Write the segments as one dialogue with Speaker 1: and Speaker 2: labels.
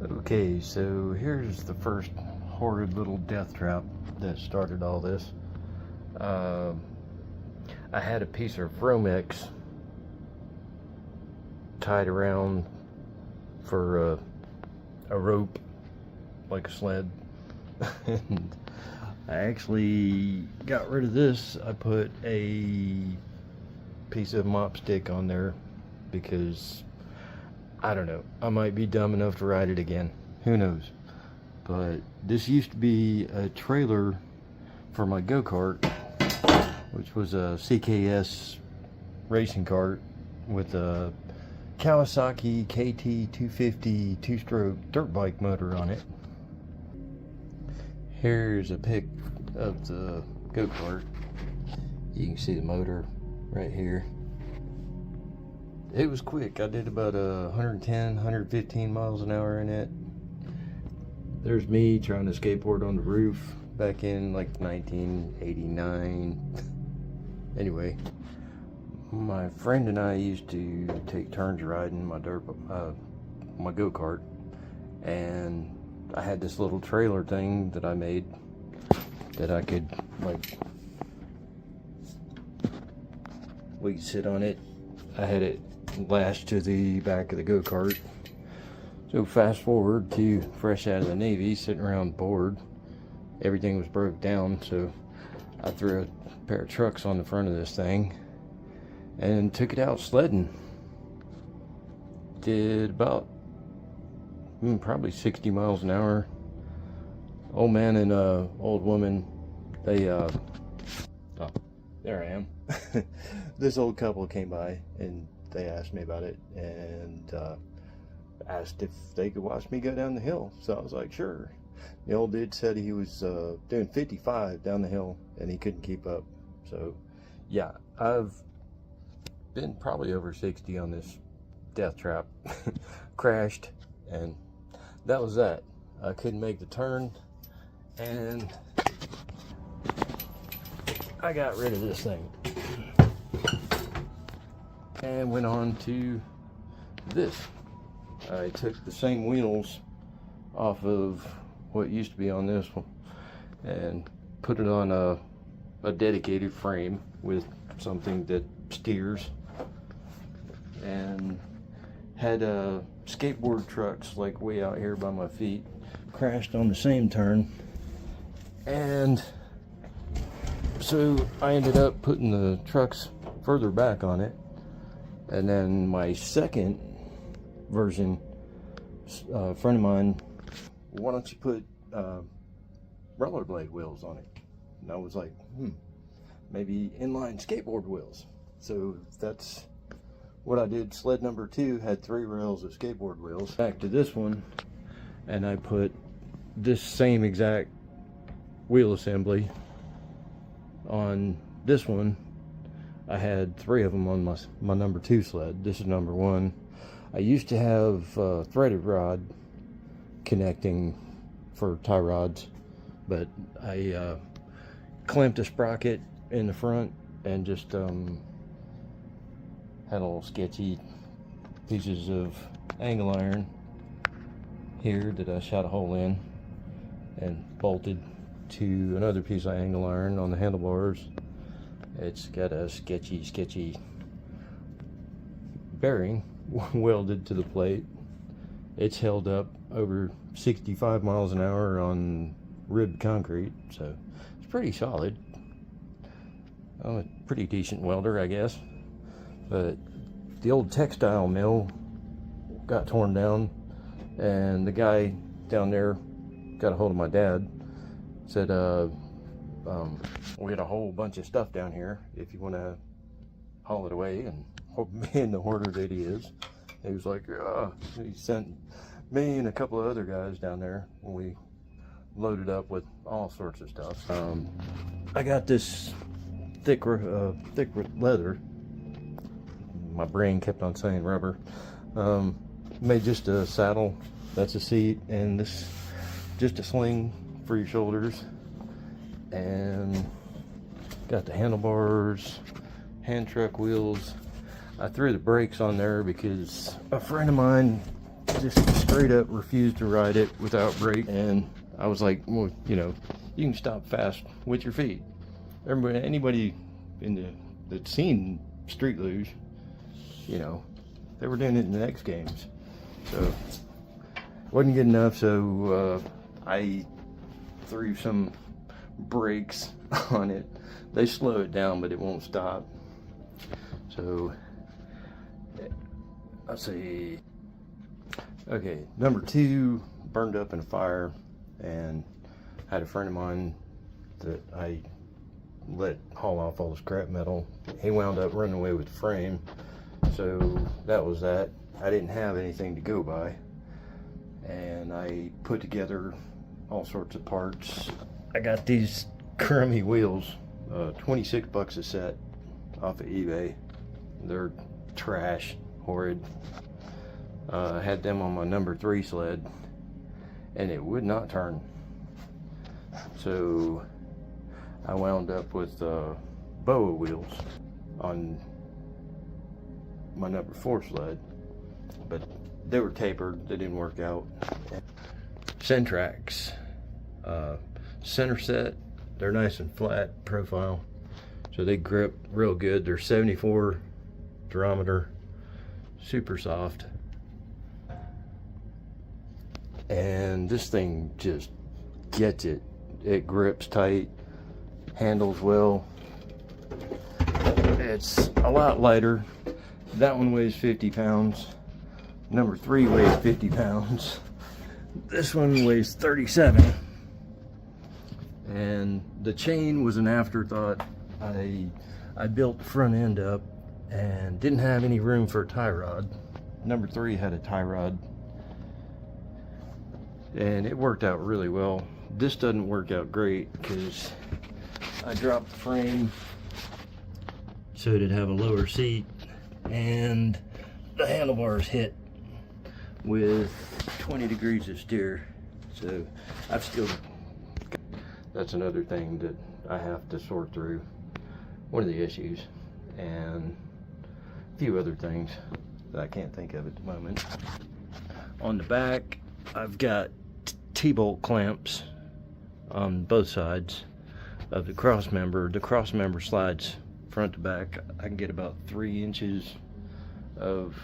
Speaker 1: Okay, so here's the first horrid little death trap that started all this. I had a piece of Romex tied around for a rope, like a sled. And I actually got rid of this. I put a piece of mop stick on there because I don't know, I might be dumb enough to ride it again, who knows. But this used to be a trailer for my go-kart, which was a CKS racing cart with a Kawasaki KT250 two-stroke dirt bike motor on it. Here's a pic of the go-kart. You can see the motor right here. It was quick. I did about 110, 115 miles an hour in it. There's me trying to skateboard on the roof back in like 1989. Anyway, my friend and I used to take turns riding my my go-kart, and I had this little trailer thing that I made that I could, like, we could sit on it. I had it lashed to the back of the go-kart. So fast forward to fresh out of the Navy, sitting around bored. Everything was broke down, so I threw a pair of trucks on the front of this thing and took it out sledding. Did about probably 60 miles an hour. Old man and old woman, they oh, there I am. This old couple came by and they asked me about it, and asked if they could watch me go down the hill. So I was like, sure. The old dude said he was doing 55 down the hill and he couldn't keep up. So yeah, I've been probably over 60 on this death trap. Crashed, and that was that. I couldn't make the turn, and I got rid of this thing and went on to this. I took the same wheels off of what used to be on this one and put it on a dedicated frame with something that steers, and had skateboard trucks like way out here by my feet. Crashed on the same turn, and so I ended up putting the trucks further back on it. And then my second version, a friend of mine, why don't you put rollerblade wheels on it? And I was like, maybe inline skateboard wheels. So that's what I did. Sled number 2 had 3 rails of skateboard wheels. Back to this one, and I put this same exact wheel assembly on this one. I had 3 of them on my number 2 sled. This is number 1. I used to have threaded rod connecting for tie rods, but I clamped a sprocket in the front and just had a little sketchy pieces of angle iron here that I shot a hole in and bolted to another piece of angle iron on the handlebars. It's got a sketchy bearing welded to the plate. It's held up over 65 miles an hour on ribbed concrete, so it's pretty solid. I'm a pretty decent welder, I guess. But the old textile mill got torn down, and the guy down there got a hold of my dad. Said, we got a whole bunch of stuff down here if you want to haul it away. And being the hoarder that he is, he was like, he sent me and a couple of other guys down there, and we loaded up with all sorts of stuff. I got this thick leather. My brain kept on saying rubber. Made just a saddle, that's a seat, and this just a sling for your shoulders. And got the handlebars, hand truck wheels. I threw the brakes on there because a friend of mine just straight up refused to ride it without brake. And I was like, well, you know, you can stop fast with your feet. Anybody that's seen Street Luge, you know, they were doing it in the X Games. So it wasn't good enough, so I threw some brakes on it. They slow it down, but it won't stop. So let's see. Okay, number 2 burned up in a fire, and had a friend of mine that I let haul off all the scrap metal. He wound up running away with the frame, so that was that. I didn't have anything to go by, and I put together all sorts of parts. I got these crummy wheels, 26 bucks a set off of eBay. They're trash, horrid. I had them on my number 3 sled, and it would not turn. So I wound up with BOA wheels on my number 4 sled, but they were tapered. They didn't work out. Centrax center set. They're nice and flat profile, so they grip real good. They're 74 durometer, super soft, and this thing just gets it. It grips tight, handles well. It's a lot lighter. That one weighs 50 pounds. Number 3 weighs 50 pounds. This one weighs 37. And the chain was an afterthought. I built the front end up and didn't have any room for a tie rod. Number 3 had a tie rod, and it worked out really well. This doesn't work out great because I dropped the frame so it'd have a lower seat, and the handlebars hit with 20 degrees of steer. So I've still, that's another thing that I have to sort through, one of the issues, and a few other things that I can't think of at the moment. On the back, I've got T-bolt clamps on both sides of the cross member. The cross member slides front to back. I can get about 3 inches of,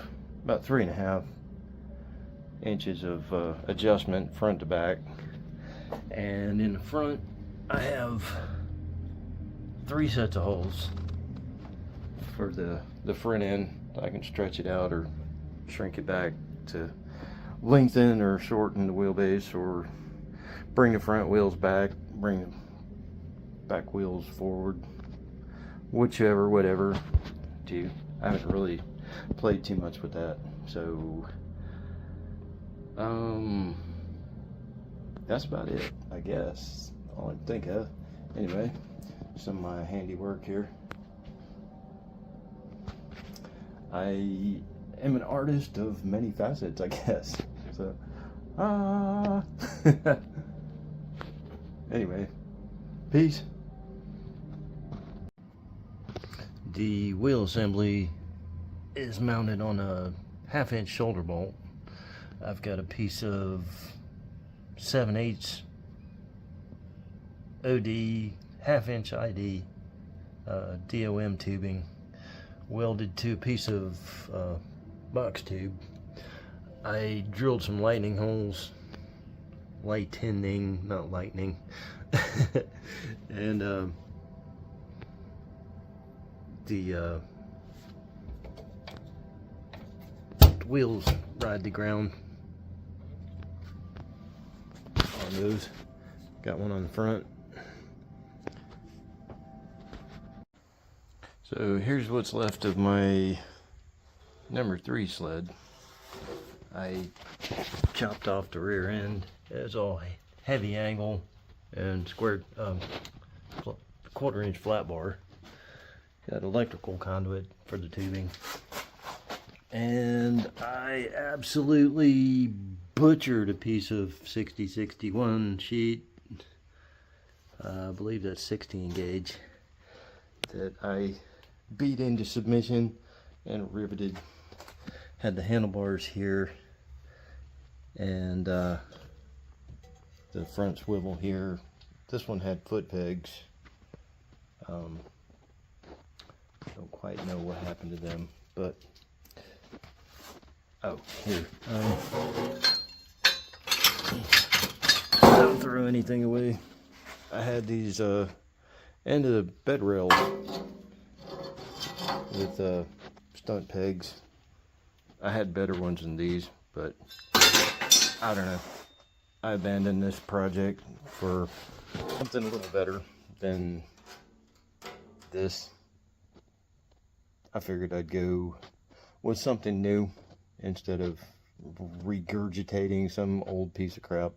Speaker 1: about 3.5 inches of adjustment front to back. And in the front, I have 3 sets of holes for the front end. I can stretch it out or shrink it back to lengthen or shorten the wheelbase, or bring the front wheels back, bring the back wheels forward, whichever, whatever do. I haven't really played too much with that, so that's about it, I guess. All I can think of. Anyway, some of my handiwork here. I am an artist of many facets, I guess. So, anyway, peace. The wheel assembly is mounted on a 1/2 inch shoulder bolt. I've got a piece of 7/8 OD 1/2 inch ID DOM tubing welded to a piece of box tube. I drilled some lightning holes, lightning, not lightning, and the wheels ride the ground on those. Got one on the front. So here's what's left of my number 3 sled. I chopped off the rear end. It's all heavy angle and squared 1/4 inch flat bar. Got electrical conduit for the tubing. And I absolutely butchered a piece of 6061 sheet. I believe that's 16 gauge. That I beat into submission and riveted. Had the handlebars here, And the front swivel here, this one had foot pegs. Don't quite know what happened to them, but oh, here. Don't throw anything away. I had these end of the bed rails with stunt pegs. I had better ones than these, but I don't know. I abandoned this project for something a little better than this. I figured I'd go with something new instead of regurgitating some old piece of crap.